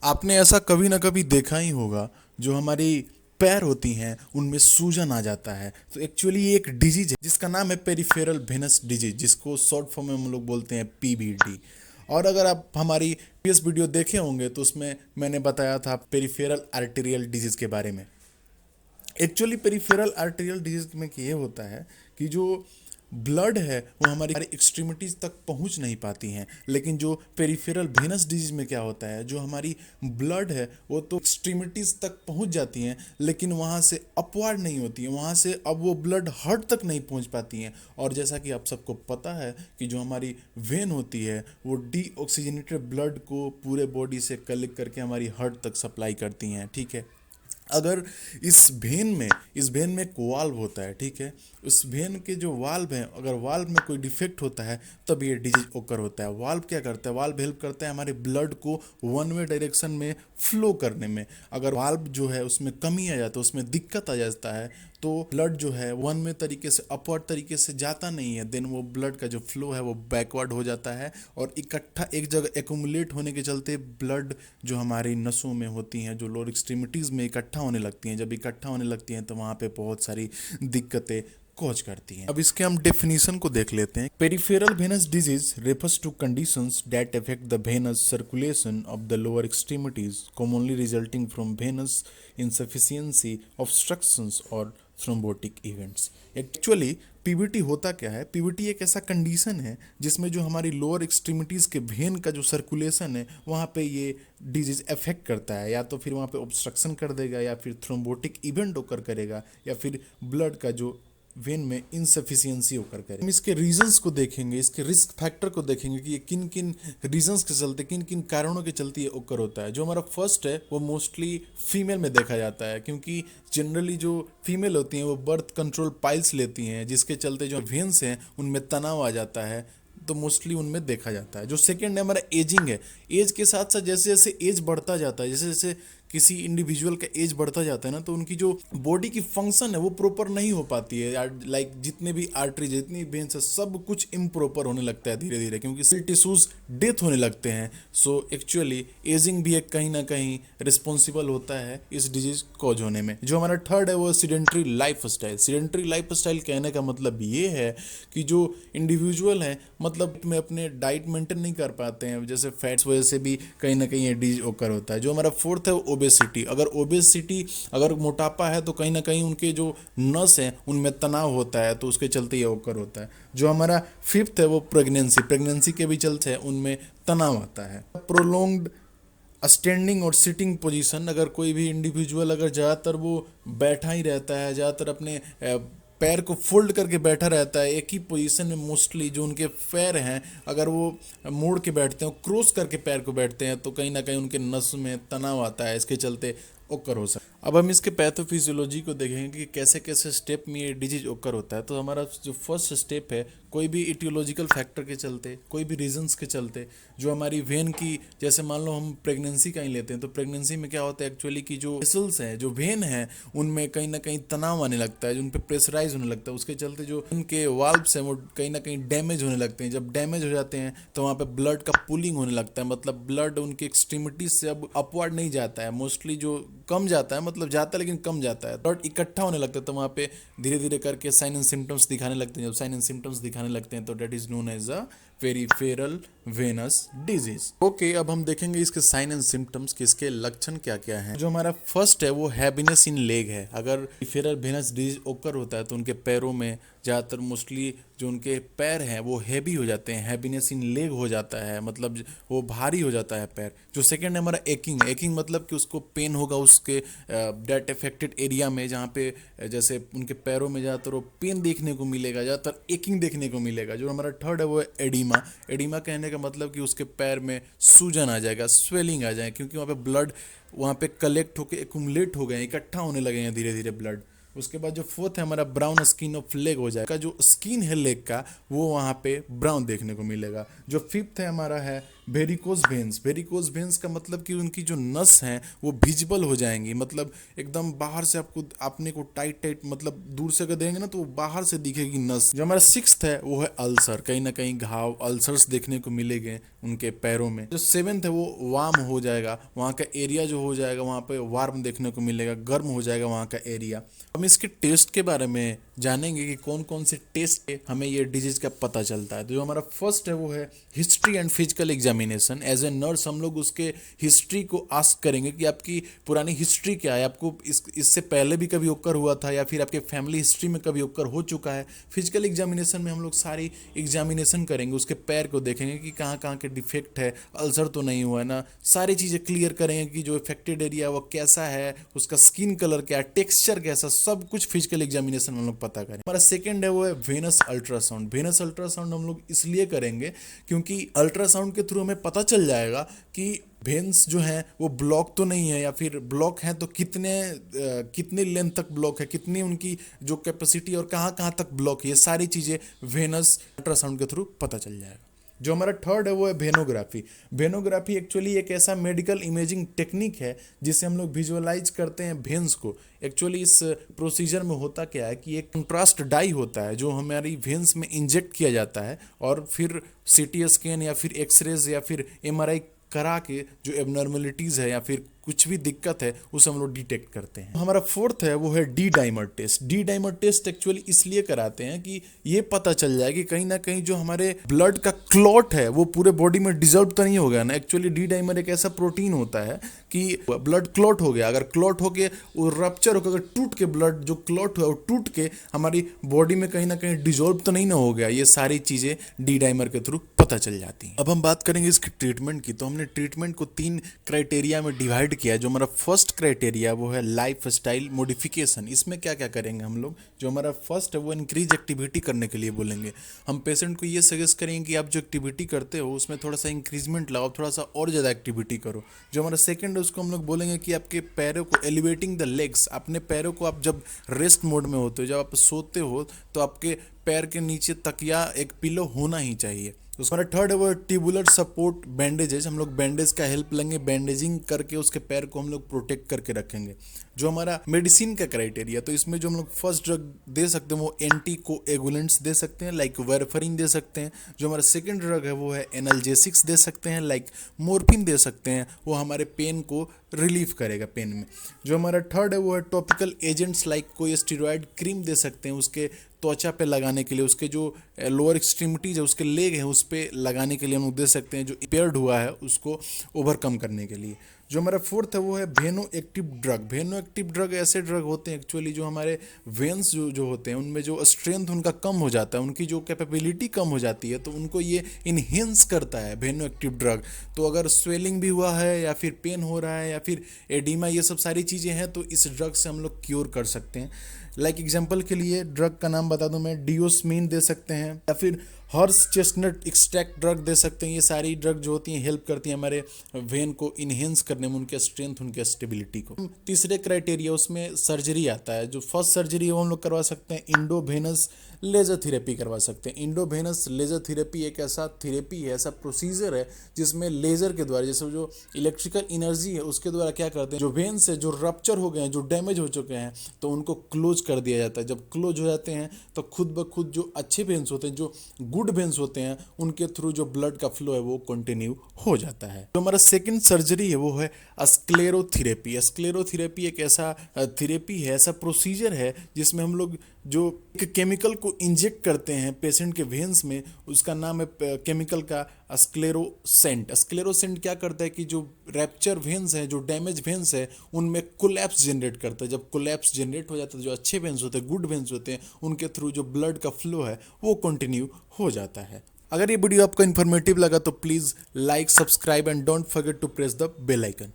आपने ऐसा कभी ना कभी देखा ही होगा, जो हमारी पैर होती हैं उनमें सूजन आ जाता है। तो एक्चुअली ये एक डिजीज है जिसका नाम है पेरिफेरल वेनस डिजीज, जिसको शॉर्ट फॉर्म में हम लोग बोलते हैं पीवीडी। और अगर आप हमारी प्रीवियस वीडियो देखे होंगे तो उसमें मैंने बताया था पेरिफेरल आर्टेरियल डिजीज के बारे में। एक्चुअली पेरिफेरल आर्टेरियल डिजीज में ये होता है कि जो ब्लड है वो हमारी एक्सट्रीमिटीज तक पहुंच नहीं पाती हैं, लेकिन जो पेरिफेरल वेनस डिजीज में क्या होता है, जो हमारी ब्लड है वो तो एक्सट्रीमिटीज तक पहुंच जाती हैं, लेकिन वहां से अपवार्ड नहीं होती है, वहां से अब वो ब्लड हार्ट तक नहीं पहुंच पाती हैं। और जैसा कि आप सबको पता है कि जो हमारी वेन होती है वो डीऑक्सीजनेटेड ब्लड को पूरे बॉडी से कलेक्ट करके हमारी हार्ट तक सप्लाई करती हैं, ठीक है। अगर इस भेन में एक वाल्व होता है, ठीक है। उस भेन के जो वाल्व है, अगर वाल्व में कोई डिफेक्ट होता है तब ये डिजीज ओकर होता है। वाल्व क्या करता है, वाल्व हेल्प करता है हमारे ब्लड को वन वे डायरेक्शन में फ्लो करने में। अगर वाल्व जो है उसमें कमी आ जाता है, उसमें दिक्कत आ जाता है, तो ब्लड जो है वन वे तरीके से अपवर्ड तरीके से जाता नहीं है, देन वो ब्लड का जो फ्लो है वो बैकवर्ड हो जाता है और इकट्ठा एक जगह एक्यूमुलेट होने के चलते ब्लड जो हमारी नसों में होती हैं, जो लोअर एक्सट्रीमिटीज़ में इकट्ठा होने लगती हैं। जब इकट्ठा होने लगती हैं तो वहाँ पे बहुत सारी दिक्कतें कॉज करती हैं। अब इसके हम डेफिनेशन को देख लेते हैं। Peripheral venous disease refers to conditions that affect the venous circulation of the lower extremities, commonly resulting from venous insufficiency, obstructions और थ्रोम्बोटिक इवेंट्स। एक्चुअली पीवीटी होता क्या है, पीवीटी एक ऐसा कंडीशन है जिसमें जो हमारी लोअर एक्सट्रीमिटीज़ के वेन का जो सर्कुलेशन है वहाँ पे ये डिजीज अफेक्ट करता है, या तो फिर वहाँ पे ऑब्स्ट्रक्शन कर देगा, या फिर थ्रोम्बोटिक इवेंट ओकर करेगा, या फिर ब्लड का जो वेन में इनसफिशियंसी होकर करे। हम इसके रीजंस को देखेंगे, इसके रिस्क फैक्टर को देखेंगे कि ये किन किन रीजंस के चलते, किन किन कारणों के चलते ये ओकर होता है। जो हमारा फर्स्ट है वो मोस्टली फीमेल में देखा जाता है, क्योंकि जनरली जो फीमेल होती हैं वो बर्थ कंट्रोल पाइल्स लेती हैं, जिसके चलते जो वेन्स हैं उनमें तनाव आ जाता है, तो मोस्टली उनमें देखा जाता है। जो सेकंड है हमारा एजिंग है। एज के साथ साथ जैसे जैसे एज बढ़ता जाता है, जैसे जैसे किसी इंडिविजुअल का एज बढ़ता जाता है ना, तो उनकी जो बॉडी की फंक्शन है वो प्रॉपर नहीं हो पाती है। लाइक जितने भी आर्टरी, जितनी वेन्स है, सब कुछ इम्प्रॉपर होने लगता है धीरे धीरे, क्योंकि सेल टिश्यूज डेथ होने लगते हैं। सो एक्चुअली एजिंग भी एक कहीं ना कहीं रिस्पॉन्सिबल होता है इस डिजीज कॉज होने में। जो हमारा थर्ड है वो sedentary life style. Sedentary life style कहने का मतलब ये है कि जो इंडिविजुअल है, मतलब में अपने डाइट मेंटेन नहीं कर पाते हैं, जैसे फैट्स वजह से भी कहीं ना कहीं ये डिजीज ओकर होता है। जो हमारा फोर्थ है वो ओबेसिटी। अगर मोटापा है तो कहीं ना कहीं उनके जो नस हैं उनमें तनाव होता है, तो उसके चलते ये ओकर होता है। जो हमारा फिफ्थ है वो प्रेगनेंसी के भी चलते हैं उनमें तनाव आता है। प्रोलोंग्ड स्टैंडिंग और सिटिंग पोजीशन, अगर कोई भी इंडिविजुअल अगर ज़्यादातर वो बैठा ही रहता है, ज़्यादातर अपने पैर को फोल्ड करके बैठा रहता है एक ही पोजीशन में, मोस्टली जो उनके पैर हैं अगर वो मोड़ के बैठते हैं, क्रॉस करके पैर को बैठते हैं, तो कहीं ना कहीं उनके नस में तनाव आता है, इसके चलते ओकर हो सकता है। अब हम इसके पैथोफिजियोलॉजी को देखेंगे कि कैसे कैसे स्टेप में ये डिजीज ओकर होता है। तो हमारा जो फर्स्ट स्टेप है, कोई भी इटियोलॉजिकल फैक्टर के चलते, कोई भी रीजंस के चलते, जो हमारी वेन की, जैसे मान लो हम प्रेगनेंसी का ही लेते हैं, तो प्रेगनेंसी में क्या होता है एक्चुअली कि जो वेसल्स हैं, जो वेन है, उनमें कहीं ना कहीं तनाव आने लगता है, उन पर प्रेशराइज होने लगता है, उसके चलते जो उनके वाल्व्स हैं वो कहीं ना कहीं डैमेज होने लगते हैं। जब डैमेज हो जाते हैं तो वहाँ पे ब्लड का पुलिंग होने लगता है, मतलब ब्लड उनकी एक्सट्रीमिटीज से अब अपवर्ड नहीं जाता है, मोस्टली जो कम जाता है, मतलब जाता है लेकिन कम जाता है, ब्लड इकट्ठा होने लगता है, तो वहाँ पे धीरे धीरे करके साइन एंड सिम्टम्स दिखाने लगते हैं। जब साइन एंड सिम्टम्स दिखाने लगते हैं तो that is known as a peripheral venous disease. Okay, अब हम देखेंगे इसके साइन एंड सिम्टम्स कि इसके लक्षण क्या क्या हैं। जो हमारा फर्स्ट है वो हैवीनेस इन लेग है। अगर पेरिफेरल वेनस डिजीज ओकर होता है तो उनके पैरों में ज़्यादातर मोस्टली जो उनके पैर हैं वो हैवी हो जाते हैं, हैवीनेस इन लेग हो जाता है, मतलब वो भारी हो जाता है पैर। जो सेकंड है हमारा एकिंग मतलब कि उसको पेन होगा उसके डेट अफेक्टेड एरिया में, जहाँ पे जैसे उनके पैरों में ज़्यादातर वो पेन देखने को मिलेगा, ज़्यादातर एकिंग देखने को मिलेगा। जो हमारा थर्ड है वो है एडिमा कहने का मतलब कि उसके पैर में सूजन आ जाएगा, स्वेलिंग आ जाए, क्योंकि वहाँ पे ब्लड वहाँ पे कलेक्ट होकर एक्यूमुलेट हो गए हैं, इकट्ठा होने लगे हैं धीरे धीरे ब्लड। उसके बाद जो फोर्थ है हमारा ब्राउन स्किन ऑफ लेग हो जाएगा, जो स्किन है लेग का वो वहाँ पे ब्राउन देखने को मिलेगा। जो फिफ्थ है हमारा है वेरिकोज वेन्स का मतलब कि उनकी जो नस हैं वो विजिबल हो जाएंगी, मतलब एकदम बाहर से आपको अपने को टाइट टाइट, मतलब दूर से अगर देंगे ना तो वो बाहर से दिखेगी नस। जो हमारा सिक्स्थ है वो है अल्सर, कहीं ना कहीं घाव अल्सर्स देखने को मिलेंगे उनके पैरों में। जो सेवेंथ है वो वार्म हो जाएगा, वहाँ का एरिया जो हो जाएगा वहाँ पे वार्म देखने को मिलेगा, गर्म हो जाएगा वहाँ का एरिया। हम इसके टेस्ट के बारे में जानेंगे कि कौन कौन से टेस्ट हमें ये डिजीज का पता चलता है। तो जो हमारा फर्स्ट है वो है history and physical examination. As a nurse हम लोग उसके हिस्ट्री को आस्क करेंगे कि आपकी पुरानी हिस्ट्री क्या है, आपको इससे पहले भी कभी ओकर हुआ था या फिर आपके फैमिली हिस्ट्री में कभी ओकर हो चुका है। फिजिकल एग्जामिनेशन में हम लोग सारी एग्जामिनेशन करेंगे, उसके पैर को देखेंगे कि कहाँ कहाँ के डिफेक्ट है, अल्सर तो नहीं हुआ है ना, सारी चीज़ें क्लियर करेंगे कि जो इफेक्टेड एरिया वो कैसा है, उसका स्किन कलर क्या है, टेक्सचर कैसा, सब कुछ फिजिकल एग्जामिनेशन में हम लोग पता करें। हमारा सेकंड है वो है वेनस अल्ट्रासाउंड। वेनस अल्ट्रासाउंड हम लोग इसलिए करेंगे क्योंकि अल्ट्रासाउंड के थ्रू हमें पता चल जाएगा कि वेन्स जो हैं वो ब्लॉक तो नहीं है, या फिर ब्लॉक हैं तो कितने लेंथ तक ब्लॉक है, कितनी उनकी जो कैपेसिटी और कहाँ कहाँ तक ब्लॉक है, ये सारी चीज़ें वेनस अल्ट्रासाउंड के थ्रू पता चल जाएगा। जो हमारा थर्ड है वो है वेनोग्राफी। वेनोग्राफी एक्चुअली एक ऐसा मेडिकल इमेजिंग टेक्निक है जिससे हम लोग विजुअलाइज करते हैं वेन्स को। एक्चुअली इस प्रोसीजर में होता क्या है कि एक कंट्रास्ट डाई होता है जो हमारी वेन्स में इंजेक्ट किया जाता है, और फिर सीटी स्कैन या फिर एक्सरेज या फिर एमआरआई करा के जो एबनॉर्मलिटीज़ है या फिर कुछ भी दिक्कत है उसे हम लोग डिटेक्ट करते हैं। हमारा फोर्थ है वो है D dimer test. D dimer test actually इसलिए कराते हैं कि ये पता चल जाए कि कहीं ना कहीं जो हमारे ब्लड का क्लॉट है वो पूरे बॉडी में डिजॉल्व तो नहीं हो गया ना। एक्चुअली डी डाइमर एक ऐसा प्रोटीन होता है कि ब्लड क्लॉट हो गया, अगर क्लॉट हो के वो रप्चर होकर अगर टूट के ब्लड जो क्लॉट हुआ वो टूट के हमारी बॉडी में कहीं ना कहीं डिजॉल्व तो नहीं ना हो गया, ये सारी चीज़ें डी डाइमर के थ्रू पता चल जाती हैं। अब हम बात करेंगे इसकी ट्रीटमेंट की। तो हमने ट्रीटमेंट को 3 क्राइटेरिया में डिवाइड किया। जो हमारा फर्स्ट क्राइटेरिया वो है लाइफ स्टाइल मॉडिफिकेशन। इसमें क्या क्या करेंगे हम लोग, जो हमारा फर्स्ट है वो इंक्रीज एक्टिविटी करने के लिए बोलेंगे। हम पेशेंट को ये सजेस्ट करेंगे कि आप जो एक्टिविटी करते हो उसमें थोड़ा सा इंक्रीजमेंट लाओ, थोड़ा सा और ज़्यादा एक्टिविटी करो। जो हमारा सेकंड है उसको हम लोग बोलेंगे कि आपके पैरों को एलिवेटिंग द लेग्स, अपने पैरों को आप जब रेस्ट मोड में होते हो, जब आप सोते हो तो आपके पैर के नीचे तकिया एक पिलो होना ही चाहिए। हमारा थर्ड है वो ट्यूबुलर सपोर्ट बैंडेजेस। हम लोग बैंडेज का हेल्प लेंगे, बैंडेजिंग करके उसके पैर को हम लोग प्रोटेक्ट करके रखेंगे। जो हमारा मेडिसिन का क्राइटेरिया, तो इसमें जो हम लोग फर्स्ट ड्रग दे सकते हैं वो एंटी कोएगुलेंट्स दे सकते हैं, लाइक वारफरिन दे सकते हैं। जो हमारा सेकंड ड्रग है वो है एनाल्जेसिक्स दे सकते हैं, लाइक मोरफिन दे सकते हैं, वो हमारे पेन को रिलीफ करेगा पेन में। जो हमारा थर्ड है वो है टॉपिकल एजेंट्स, लाइक कोई स्टेरॉयड क्रीम दे सकते हैं उसके त्वचा पे लगाने के लिए, उसके जो लोअर एक्सट्रीमिटीज है उसके लेग है उस पर लगाने के लिए हम लोग दे सकते हैं, जो इम्पेयर्ड हुआ है उसको ओवरकम करने के लिए। जो हमारा फोर्थ है वो है वेनो एक्टिव ड्रग। वेनो एक्टिव ड्रग ऐसे ड्रग होते हैं एक्चुअली जो हमारे वेन्स जो होते हैं उनमें जो स्ट्रेंथ उनका कम हो जाता है, उनकी जो कैपेबिलिटी कम हो जाती है, तो उनको ये इन्हेंस करता है वेनो एक्टिव ड्रग। तो अगर स्वेलिंग भी हुआ है या फिर पेन हो रहा है या फिर एडिमा, ये सब सारी चीज़ें हैं तो इस ड्रग से हम लोग क्योर कर सकते हैं। लाइक एग्जांपल के लिए ड्रग का नाम बता दूं मैं, डियोस्मीन दे सकते हैं या फिर हॉर्स चेस्टनट एक्सट्रैक्ट ड्रग दे सकते हैं। ये सारी ड्रग जो होती हैं हेल्प करती हैं हमारे वेन को इन्हेंस करने में, उनके स्ट्रेंथ, उनके स्टेबिलिटी को। तीसरे क्राइटेरिया उसमें सर्जरी आता है। जो फर्स्ट सर्जरी वो हम लोग करवा सकते हैं इंडोवेनस लेजर थेरेपी करवा सकते हैं। इंडोवेनस लेजर थेरेपी एक ऐसा थेरेपी है, ऐसा प्रोसीजर है जिसमें लेजर के द्वारा, जैसे जो इलेक्ट्रिकल एनर्जी है उसके द्वारा क्या करते हैं, जो वेन्स है जो रप्चर हो गए हैं, जो डैमेज हो चुके हैं, तो उनको क्लोज कर दिया जाता है। जब क्लोज हो जाते हैं तो खुद ब खुद जो अच्छे वेन्स होते हैं, जो गुड वेन्स होते हैं, उनके थ्रू जो ब्लड का फ्लो है वो कंटिन्यू हो जाता है। तो हमारा सेकंड सर्जरी है वो है स्क्लेरोथेरेपी। स्क्लेरोथेरेपी एक ऐसा थेरेपी है, ऐसा प्रोसीजर है जिसमें हम लोग जो एक केमिकल को इंजेक्ट करते हैं पेशेंट के वेन्स में, उसका नाम है केमिकल का स्क्लेरोसेंट। स्क्लेरोसेंट क्या करता है कि जो रैप्चर वेन्स हैं, जो डैमेज वेन्स है, उनमें कोलैप्स जनरेट करता है। जब कोलैप्स जनरेट हो जाता है, जो अच्छे वेन्स होते हैं, गुड वेन्स होते हैं, उनके थ्रू जो ब्लड का फ्लो है वो कंटिन्यू हो जाता है। अगर ये वीडियो आपको इन्फॉर्मेटिव लगा तो please like, subscribe and don't forget to press the bell icon.